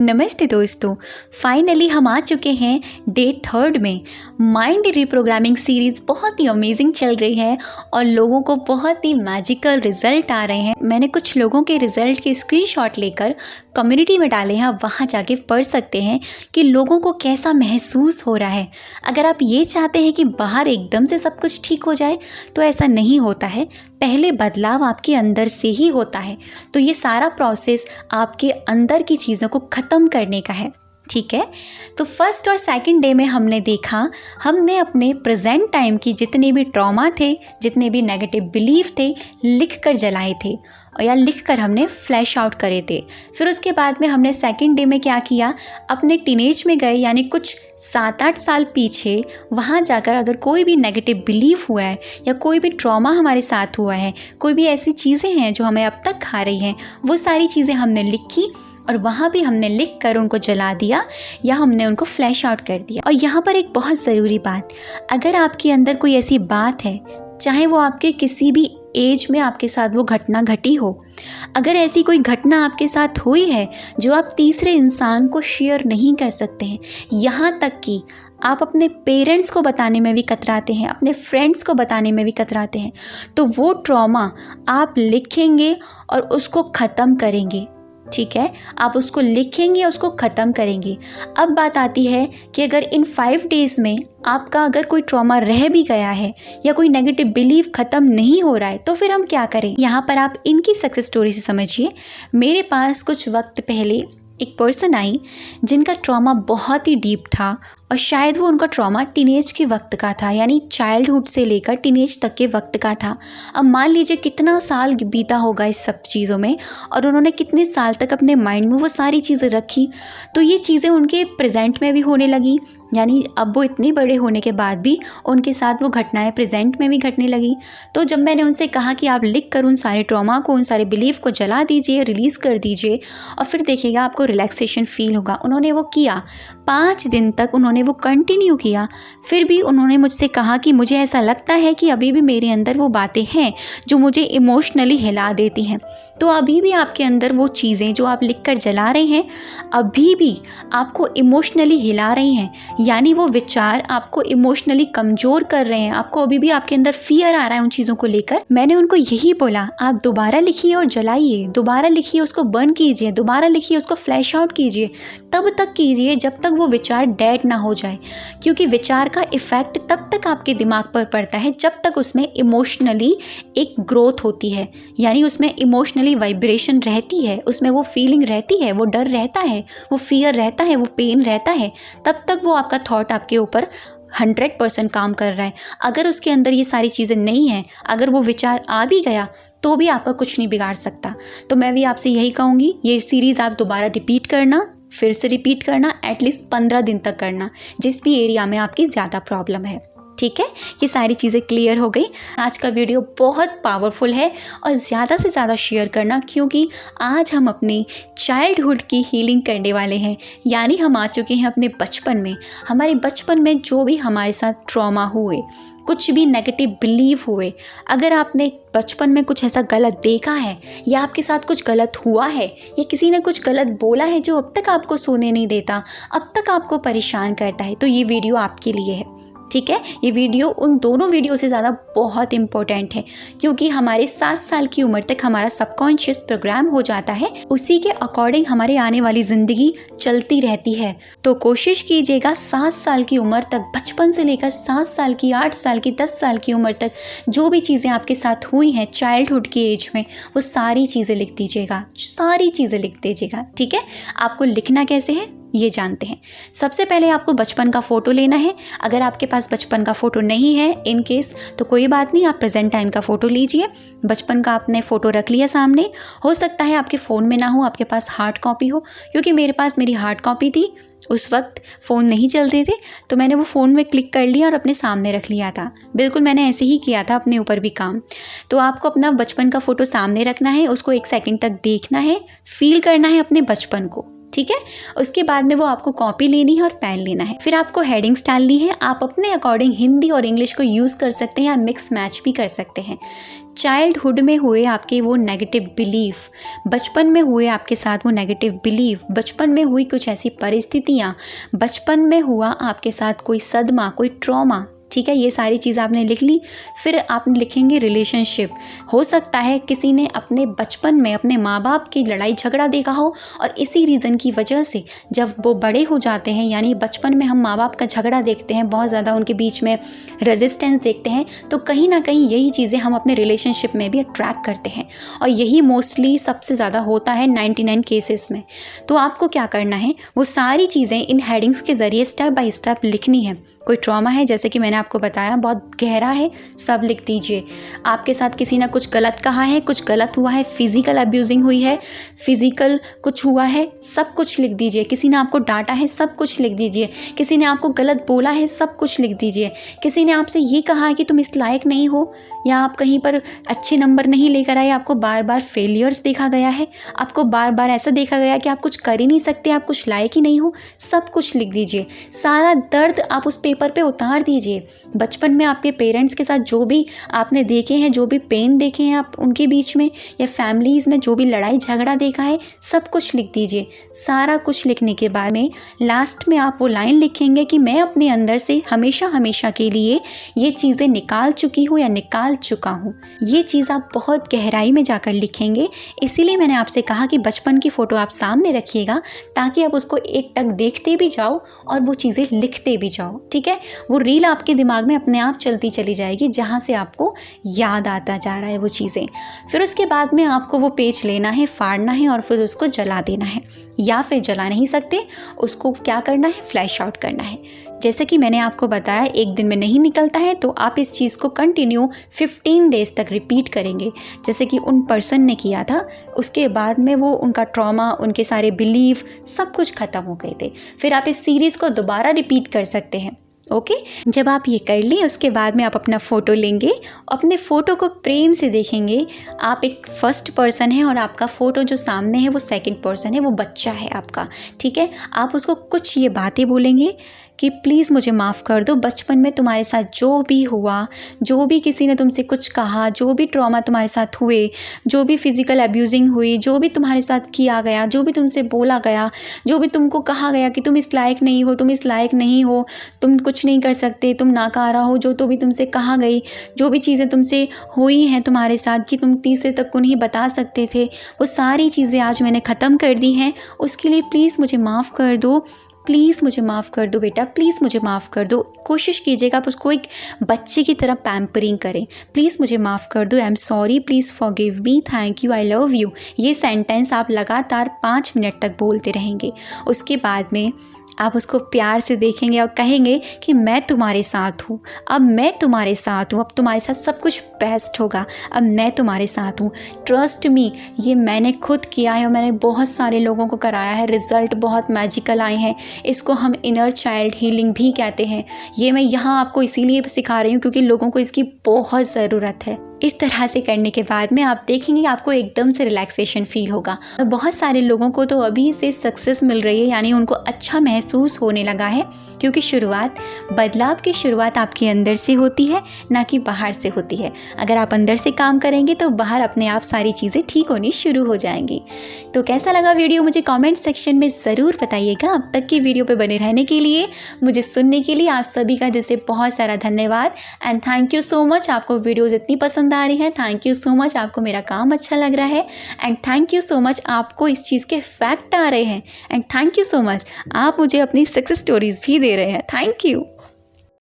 नमस्ते दोस्तों, फाइनली हम आ चुके हैं डे 3 में। माइंड रिप्रोग्रामिंग सीरीज़ बहुत ही अमेजिंग चल रही है और लोगों को बहुत ही मैजिकल रिजल्ट आ रहे हैं। मैंने कुछ लोगों के रिजल्ट के स्क्रीनशॉट लेकर कम्युनिटी में डाले हैं, आप वहाँ जाके पढ़ सकते हैं कि लोगों को कैसा महसूस हो रहा है। अगर आप ये चाहते हैं कि बाहर एकदम से सब कुछ ठीक हो जाए तो ऐसा नहीं होता है, पहले बदलाव आपके अंदर से ही होता है। तो ये सारा प्रोसेस आपके अंदर की चीज़ों को ख़त्म करने का है, ठीक है। तो फर्स्ट और सेकंड डे में हमने देखा, हमने अपने प्रेजेंट टाइम की जितने भी ट्रॉमा थे, जितने भी नेगेटिव बिलीफ थे, लिख कर जलाए थे या लिख कर हमने फ्लैश आउट करे थे। फिर उसके बाद में हमने सेकंड डे में क्या किया, अपने टीनेज में गए, यानी कुछ 7-8 साल पीछे। वहाँ जाकर अगर कोई भी नेगेटिव बिलीफ हुआ है या कोई भी ट्रॉमा हमारे साथ हुआ है, कोई भी ऐसी चीज़ें हैं जो हमें अब तक खा रही हैं, वो सारी चीज़ें हमने लिखी और वहाँ भी हमने लिख कर उनको जला दिया या हमने उनको फ्लैश आउट कर दिया। और यहाँ पर एक बहुत ज़रूरी बात, अगर आपके अंदर कोई ऐसी बात है, चाहे वो आपके किसी भी एज में आपके साथ वो घटना घटी हो, अगर ऐसी कोई घटना आपके साथ हुई है जो आप तीसरे इंसान को शेयर नहीं कर सकते हैं, यहाँ तक कि आप अपने पेरेंट्स को बताने में भी कतराते हैं, अपने फ्रेंड्स को बताने में भी कतराते हैं, तो वो ट्रॉमा आप लिखेंगे और उसको ख़त्म करेंगे, ठीक है। आप उसको लिखेंगे, उसको ख़त्म करेंगे। अब बात आती है कि अगर इन 5 डेज़ में आपका अगर कोई ट्रॉमा रह भी गया है या कोई नेगेटिव बिलीफ ख़त्म नहीं हो रहा है, तो फिर हम क्या करें। यहाँ पर आप इनकी सक्सेस स्टोरी से समझिए। मेरे पास कुछ वक्त पहले एक पर्सन आई जिनका ट्रॉमा बहुत ही डीप था और शायद वो उनका ट्रॉमा टीनेज के वक्त का था, यानी चाइल्डहुड से लेकर टीनेज तक के वक्त का था। अब मान लीजिए कितना साल बीता होगा इस सब चीज़ों में और उन्होंने कितने साल तक अपने माइंड में वो सारी चीज़ें रखी, तो ये चीज़ें उनके प्रेजेंट में भी होने लगी। यानी अब वो इतने बड़े होने के बाद भी उनके साथ वो घटनाएं प्रेजेंट में भी घटने लगी। तो जब मैंने उनसे कहा कि आप लिख कर उन सारे ट्रॉमा को, उन सारे बिलीफ को जला दीजिए, रिलीज़ कर दीजिए और फिर देखिएगा आपको रिलैक्सेशन फील होगा। उन्होंने वो किया, 5 दिन तक उन्होंने वो कंटिन्यू किया। फिर भी उन्होंने मुझसे कहा कि मुझे ऐसा लगता है कि अभी भी मेरे अंदर वो बातें हैं जो मुझे इमोशनली हिला देती हैं। तो अभी भी आपके अंदर वो चीज़ें जो आप लिख कर जला रहे हैं, अभी भी आपको इमोशनली हिला रही हैं, यानी वो विचार आपको इमोशनली कमज़ोर कर रहे हैं। आपको अभी भी आपके अंदर फियर आ रहा है उन चीज़ों को लेकर। मैंने उनको यही बोला, आप दोबारा लिखिए और जलाइए, दोबारा लिखिए, उसको बर्न कीजिए, दोबारा लिखिए, उसको फ्लैश आउट कीजिए, तब तक कीजिए जब तक वो विचार डेड ना हो जाए। क्योंकि विचार का इफ़ेक्ट तब तक आपके दिमाग पर पड़ता है जब तक उसमें इमोशनली एक ग्रोथ होती है, यानी उसमें इमोशनली वाइब्रेशन रहती है, उसमें वो फीलिंग रहती है, वो डर रहता है, वो फियर रहता है, वो पेन रहता है। तब तक वो आपका थॉट आपके ऊपर 100% काम कर रहा है। अगर उसके अंदर ये सारी चीज़ें नहीं हैं, अगर वो विचार आ भी गया तो भी आपका कुछ नहीं बिगाड़ सकता। तो मैं भी आपसे यही कहूँगी, ये सीरीज़ आप दोबारा रिपीट करना, फिर से रिपीट करना, एटलीस्ट 15 दिन तक करना, जिस भी एरिया में आपकी ज़्यादा प्रॉब्लम है, ठीक है। ये सारी चीज़ें क्लियर हो गई। आज का वीडियो बहुत पावरफुल है और ज़्यादा से ज़्यादा शेयर करना, क्योंकि आज हम अपनी चाइल्डहुड की हीलिंग करने वाले हैं। यानी हम आ चुके हैं अपने बचपन में। हमारे बचपन में जो भी हमारे साथ ट्रॉमा हुए, कुछ भी नेगेटिव बिलीव हुए, अगर आपने बचपन में कुछ ऐसा गलत देखा है या आपके साथ कुछ गलत हुआ है या किसी ने कुछ गलत बोला है जो अब तक आपको सोने नहीं देता, अब तक आपको परेशान करता है, तो ये वीडियो आपके लिए है, ठीक है। ये वीडियो उन दोनों वीडियो से ज़्यादा बहुत इम्पोर्टेंट है, क्योंकि हमारे 7 साल की उम्र तक हमारा सबकॉन्शियस प्रोग्राम हो जाता है, उसी के अकॉर्डिंग हमारी आने वाली ज़िंदगी चलती रहती है। तो कोशिश कीजिएगा 7 साल की उम्र तक, बचपन से लेकर 7 साल की, 8 साल की, 10 साल की उम्र तक जो भी चीज़ें आपके साथ हुई हैं चाइल्डहुड की एज में, वो सारी चीज़ें लिख दीजिएगा, सारी चीज़ें लिख दीजिएगा, ठीक है। आपको लिखना कैसे है ये जानते हैं। सबसे पहले आपको बचपन का फ़ोटो लेना है। अगर आपके पास बचपन का फ़ोटो नहीं है इन केस, तो कोई बात नहीं, आप प्रेजेंट टाइम का फ़ोटो लीजिए। बचपन का आपने फ़ोटो रख लिया सामने, हो सकता है आपके फ़ोन में ना हो, आपके पास हार्ड कॉपी हो, क्योंकि मेरे पास मेरी हार्ड कॉपी थी। उस वक्त फ़ोन नहीं चलते थे, तो मैंने वो फ़ोन में क्लिक कर लिया और अपने सामने रख लिया था। बिल्कुल मैंने ऐसे ही किया था अपने ऊपर भी काम। तो आपको अपना बचपन का फ़ोटो सामने रखना है, उसको 1 सेकंड तक देखना है, फील करना है अपने बचपन को, ठीक है। उसके बाद में वो आपको कॉपी लेनी है और पेन लेना है। फिर आपको हेडिंग्स डालनी है। आप अपने अकॉर्डिंग हिंदी और इंग्लिश को यूज़ कर सकते हैं या मिक्स मैच भी कर सकते हैं। चाइल्डहुड में हुए आपके वो नेगेटिव बिलीफ, बचपन में हुए आपके साथ वो नेगेटिव बिलीफ, बचपन में हुई कुछ ऐसी परिस्थितियाँ, बचपन में हुआ आपके साथ कोई सदमा, कोई ट्रॉमा, ठीक है, ये सारी चीज़ आपने लिख ली। फिर आप लिखेंगे रिलेशनशिप। हो सकता है किसी ने अपने बचपन में अपने माँ बाप की लड़ाई झगड़ा देखा हो और इसी रीज़न की वजह से जब वो बड़े हो जाते हैं, यानी बचपन में हम माँ बाप का झगड़ा देखते हैं, बहुत ज़्यादा उनके बीच में रेजिस्टेंस देखते हैं, तो कहीं ना कहीं यही चीज़ें हम अपने रिलेशनशिप में भी अट्रैक्ट करते हैं और यही मोस्टली सबसे ज़्यादा होता है 99 केसेस में। तो आपको क्या करना है, वो सारी चीज़ें इन हेडिंग्स के ज़रिए स्टेप बाय स्टेप लिखनी है। कोई ट्रॉमा है, जैसे कि मैंने आपको बताया बहुत गहरा है, सब लिख दीजिए। आपके साथ किसी ने कुछ गलत कहा है, कुछ गलत हुआ है, फिज़िकल अब्यूजिंग हुई है, फिज़िकल कुछ हुआ है, सब कुछ लिख दीजिए। किसी ने आपको डांटा है, सब कुछ लिख दीजिए। किसी ने आपको गलत बोला है, सब कुछ लिख दीजिए। किसी ने आपसे ये कहा है कि तुम इस लायक नहीं हो, या आप कहीं पर अच्छे नंबर नहीं लेकर आए, आपको बार बार फेलियर्स देखा गया है, आपको बार बार ऐसा देखा गया कि आप कुछ कर ही नहीं सकते, आप कुछ लायक ही नहीं हो, सब कुछ लिख दीजिए। सारा दर्द आप उस पेपर पे उतार दीजिए। बचपन में आपके पेरेंट्स के साथ जो भी आपने देखे हैं, जो भी पेन देखे हैं आप उनके बीच में, या फैमिलीज़ में जो भी लड़ाई झगड़ा देखा है, सब कुछ लिख दीजिए। सारा कुछ लिखने के बाद में लास्ट में आप वो लाइन लिखेंगे कि मैं अपने अंदर से हमेशा हमेशा के लिए ये चीज़ें निकाल चुकी हूँ या निकाल चुका हूँ। ये चीज़ आप बहुत गहराई में जाकर लिखेंगे। इसीलिए मैंने आपसे कहा कि बचपन की फ़ोटो आप सामने रखिएगा, ताकि आप उसको एक टक देखते भी जाओ और वो चीज़ें लिखते भी जाओ, ठीक है। वो रील आपके दिमाग में अपने आप चलती चली जाएगी, जहाँ से आपको याद आता जा रहा है वो चीज़ें। फिर उसके बाद में आपको वो पेज लेना है, फाड़ना है और फिर उसको जला देना है, या फिर जला नहीं सकते, उसको क्या करना है, फ्लैश आउट करना है। जैसे कि मैंने आपको बताया एक दिन में नहीं निकलता है, तो आप इस चीज़ को कंटिन्यू 15 डेज़ तक रिपीट करेंगे, जैसे कि उन पर्सन ने किया था। उसके बाद में वो उनका ट्रॉमा, उनके सारे बिलीफ सब कुछ ख़त्म हो गए थे। फिर आप इस सीरीज़ को दोबारा रिपीट कर सकते हैं। ओके, जब आप ये कर लें उसके बाद में आप अपना फ़ोटो लेंगे, अपने फ़ोटो को प्रेम से देखेंगे। आप एक फर्स्ट पर्सन है और आपका फ़ोटो जो सामने है वो सेकंड पर्सन है, वो बच्चा है आपका, ठीक है। आप उसको कुछ ये बातें बोलेंगे कि प्लीज़ मुझे माफ़ कर दो, बचपन में तुम्हारे साथ जो भी हुआ, जो भी किसी ने तुमसे कुछ कहा, जो भी ट्रॉमा तुम्हारे साथ हुए, जो भी फिज़िकल अब्यूजिंग हुई, जो भी तुम्हारे साथ किया गया, जो भी तुमसे बोला गया, जो भी तुमको कहा गया कि तुम इस लायक नहीं हो, तुम इस लायक नहीं हो, तुम कुछ नहीं कर सकते, तुम नाकारा हो, जो तो भी तुमसे कहा गई, जो भी चीज़ें तुमसे हुई हैं तुम्हारे साथ कि तुम तीसरे तक को नहीं बता सकते थे, वो सारी चीज़ें आज मैंने ख़त्म कर दी हैं। उसके लिए प्लीज़ मुझे माफ़ कर दो, प्लीज़ मुझे माफ़ कर दो बेटा, प्लीज़ मुझे माफ़ कर दो। कोशिश कीजिएगा आप उसको एक बच्चे की तरह पैम्परिंग करें। प्लीज़ मुझे माफ़ कर दो, I am sorry, please forgive me, thank you, I love you. ये सेंटेंस आप लगातार 5 मिनट तक बोलते रहेंगे। उसके बाद में आप उसको प्यार से देखेंगे और कहेंगे कि मैं तुम्हारे साथ हूँ, अब मैं तुम्हारे साथ हूँ, अब तुम्हारे साथ सब कुछ बेस्ट होगा, अब मैं तुम्हारे साथ हूँ, ट्रस्ट मी। ये मैंने खुद किया है और मैंने बहुत सारे लोगों को कराया है, रिज़ल्ट बहुत मैजिकल आए हैं। इसको हम इनर चाइल्ड हीलिंग भी कहते हैं। ये मैं यहाँ आपको इसीलिए सिखा रही हूँ क्योंकि लोगों को इसकी बहुत ज़रूरत है। इस तरह से करने के बाद में आप देखेंगे आपको एकदम से रिलैक्सेशन फील होगा। और बहुत सारे लोगों को तो अभी से सक्सेस मिल रही है, यानी उनको अच्छा महसूस होने लगा है, क्योंकि बदलाव की शुरुआत आपके अंदर से होती है, ना कि बाहर से होती है। अगर आप अंदर से काम करेंगे तो बाहर अपने आप सारी चीज़ें ठीक होनी शुरू हो जाएंगी। तो कैसा लगा वीडियो मुझे कमेंट सेक्शन में ज़रूर बताइएगा। अब तक की वीडियो पे बने रहने के लिए, मुझे सुनने के लिए आप सभी का दिल से बहुत सारा धन्यवाद and thank you so much. आपको वीडियोज़ इतनी पसंद आ रही है, थैंक यू सो मच। आपको मेरा काम अच्छा लग रहा है and thank you so much. आपको इस चीज़ के फैक्ट आ रहे हैं and thank you so much. आप मुझे अपनी सक्सेस स्टोरीज़ भी दे रहे हैं, थैंक यू।